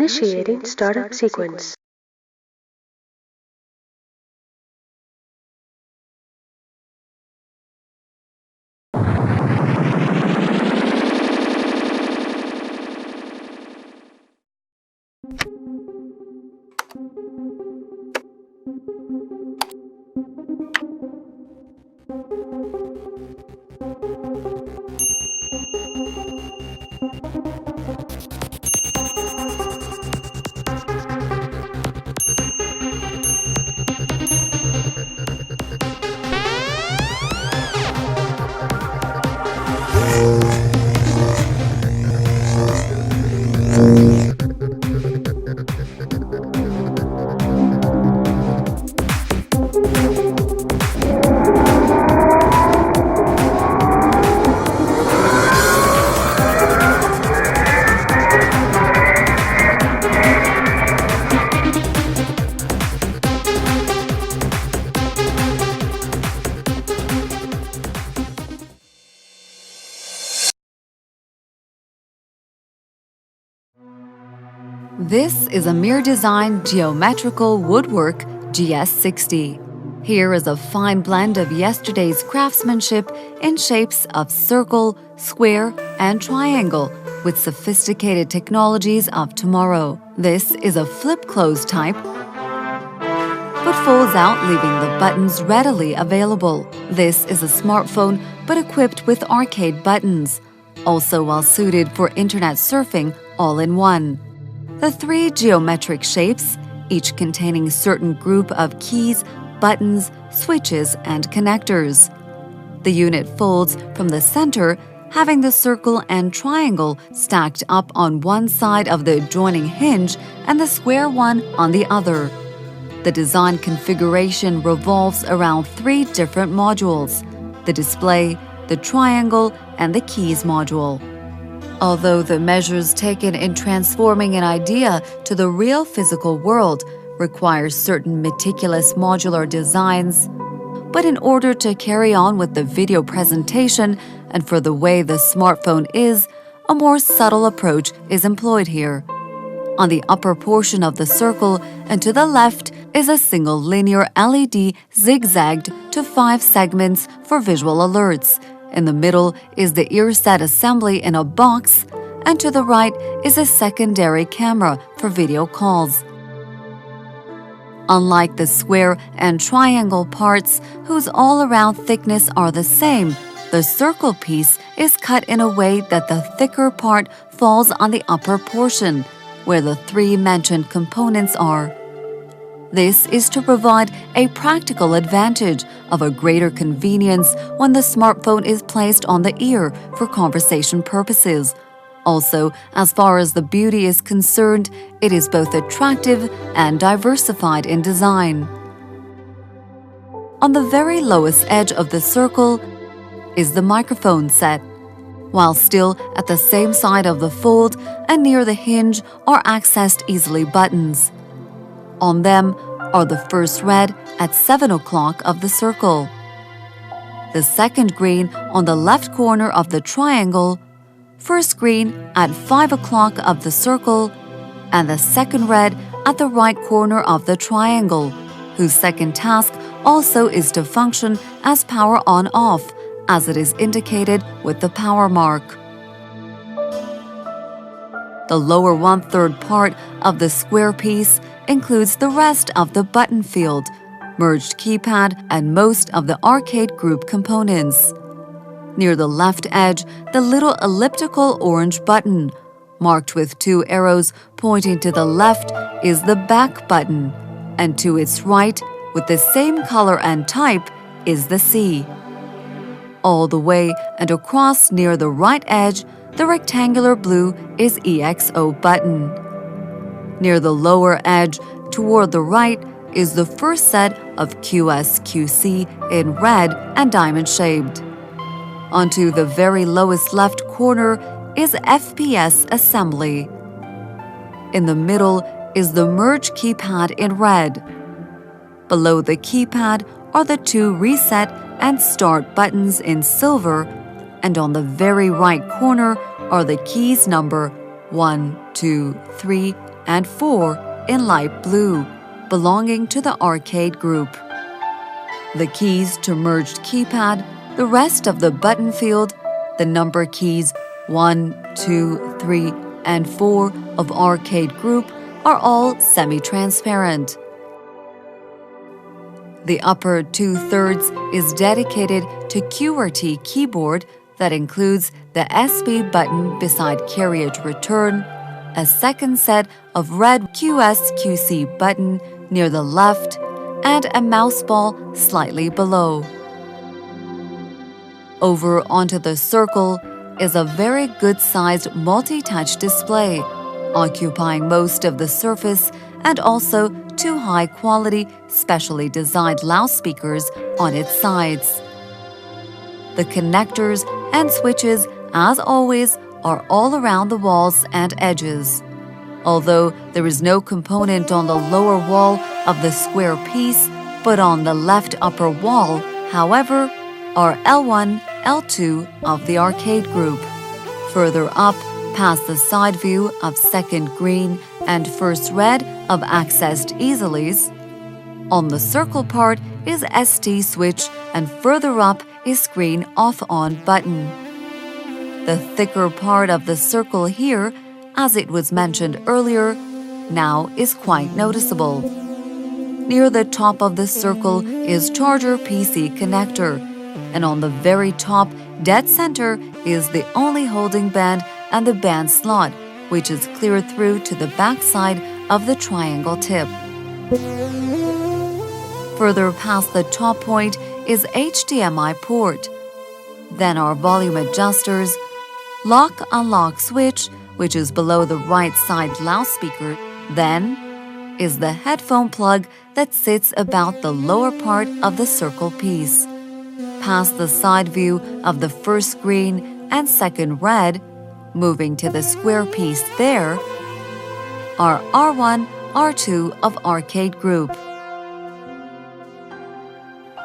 Initiating startup sequence. This is AMIR Design Geometrical Woodwork GS60. Here is a fine blend of yesterday's craftsmanship in shapes of circle, square, and triangle with sophisticated technologies of tomorrow. This is a flip-close type, but folds out, leaving the buttons readily available. This is a smartphone, but equipped with arcade buttons, also well-suited for internet surfing all in one. The three geometric shapes, each containing a certain group of keys, buttons, switches, and connectors. The unit folds from the center, having the circle and triangle stacked up on one side of the adjoining hinge and the square one on the other. The design configuration revolves around three different modules: the display, the triangle, and the keys module. Although the measures taken in transforming an idea to the real physical world require certain meticulous modular designs, but in order to carry on with the video presentation and for the way the smartphone is, a more subtle approach is employed here. On the upper portion of the circle and to the left is a single linear LED zigzagged to 5 segments for visual alerts. In the middle is the ear set assembly in a box, and to the right is a secondary camera for video calls. Unlike the square and triangle parts, whose all-around thickness are the same, the circle piece is cut in a way that the thicker part falls on the upper portion, where the three mentioned components are. This is to provide a practical advantage of a greater convenience when the smartphone is placed on the ear for conversation purposes. Also, as far as the beauty is concerned, it is both attractive and diversified in design. On the very lowest edge of the circle is the microphone set, while still at the same side of the fold and near the hinge are accessed easily buttons. On them are the first red at 7 o'clock of the circle, the second green on the left corner of the triangle, first green at 5 o'clock of the circle, and the second red at the right corner of the triangle, whose second task also is to function as power on-off, as it is indicated with the power mark. The lower one-third part of the square piece includes the rest of the button field, merged keypad, and most of the arcade group components. Near the left edge, the little elliptical orange button, marked with 2 arrows pointing to the left, is the back button, and to its right, with the same color and type, is the C. All the way and across near the right edge, the rectangular blue is EXO button. Near the lower edge, toward the right, is the first set of QSQC in red and diamond-shaped. Onto the very lowest left corner is FPS assembly. In the middle is the merge keypad in red. Below the keypad are the 2 reset and start buttons in silver, and on the very right corner are the keys number 1, 2, 3, and 4 in light blue, belonging to the arcade group. The keys to merged keypad, the rest of the button field, the number keys 1, 2, 3, and 4 of arcade group are all semi-transparent. The upper 2/3 is dedicated to QWERTY keyboard that includes the SB button beside carriage return, a second set of red QSQC button near the left, and a mouse ball slightly below. Over onto the circle is a very good-sized multi-touch display, occupying most of the surface, and also 2 high-quality, specially designed loudspeakers on its sides. The connectors and switches, as always, are all around the walls and edges. Although there is no component on the lower wall of the square piece, but on the left upper wall, however, are L1, L2 of the arcade group. Further up, past the side view of second green and first red of accessed easilies, on the circle part is ST switch, and further up is screen off-on button. The thicker part of the circle here, as it was mentioned earlier, now is quite noticeable. Near the top of the circle is charger PC connector, and on the very top, dead center, is the only holding band and the band slot, which is clear through to the back side of the triangle tip. Further past the top point is HDMI port. Then are volume adjusters, lock-unlock switch, which is below the right side loudspeaker. Then is the headphone plug that sits about the lower part of the circle piece. Past the side view of the first green and second red, moving to the square piece there, are R1, R2 of arcade group.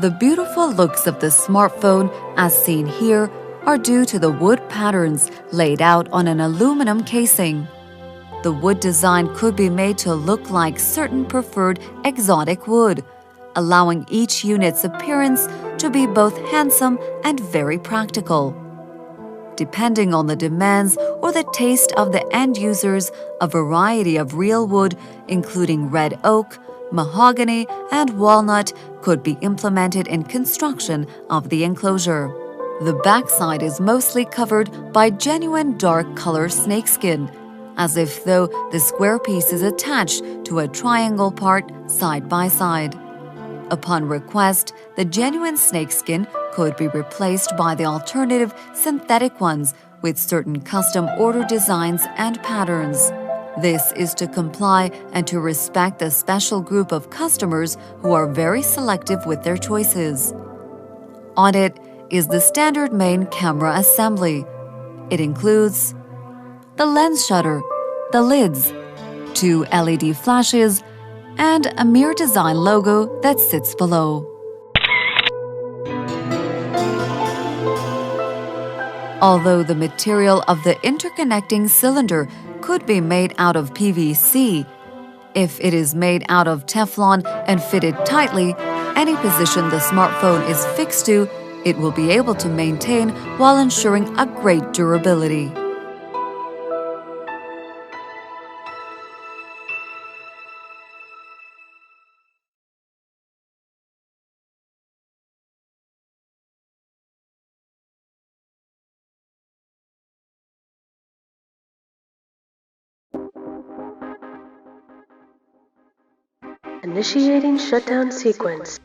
The beautiful looks of the smartphone, as seen here, are due to the wood patterns laid out on an aluminum casing. The wood design could be made to look like certain preferred exotic wood, allowing each unit's appearance to be both handsome and very practical. Depending on the demands or the taste of the end users, a variety of real wood, including red oak, mahogany, and walnut, could be implemented in construction of the enclosure. The backside is mostly covered by genuine dark color snakeskin, as if though the square piece is attached to a triangle part side by side. Upon request, the genuine snakeskin could be replaced by the alternative synthetic ones with certain custom order designs and patterns. This is to comply and to respect a special group of customers who are very selective with their choices. On it is the standard main camera assembly. It includes the lens shutter, the lids, 2 LED flashes, and a AMIR design logo that sits below. Although the material of the interconnecting cylinder could be made out of PVC, if it is made out of Teflon and fitted tightly, any position the smartphone is fixed to, it will be able to maintain while ensuring a great durability. Initiating shutdown sequence.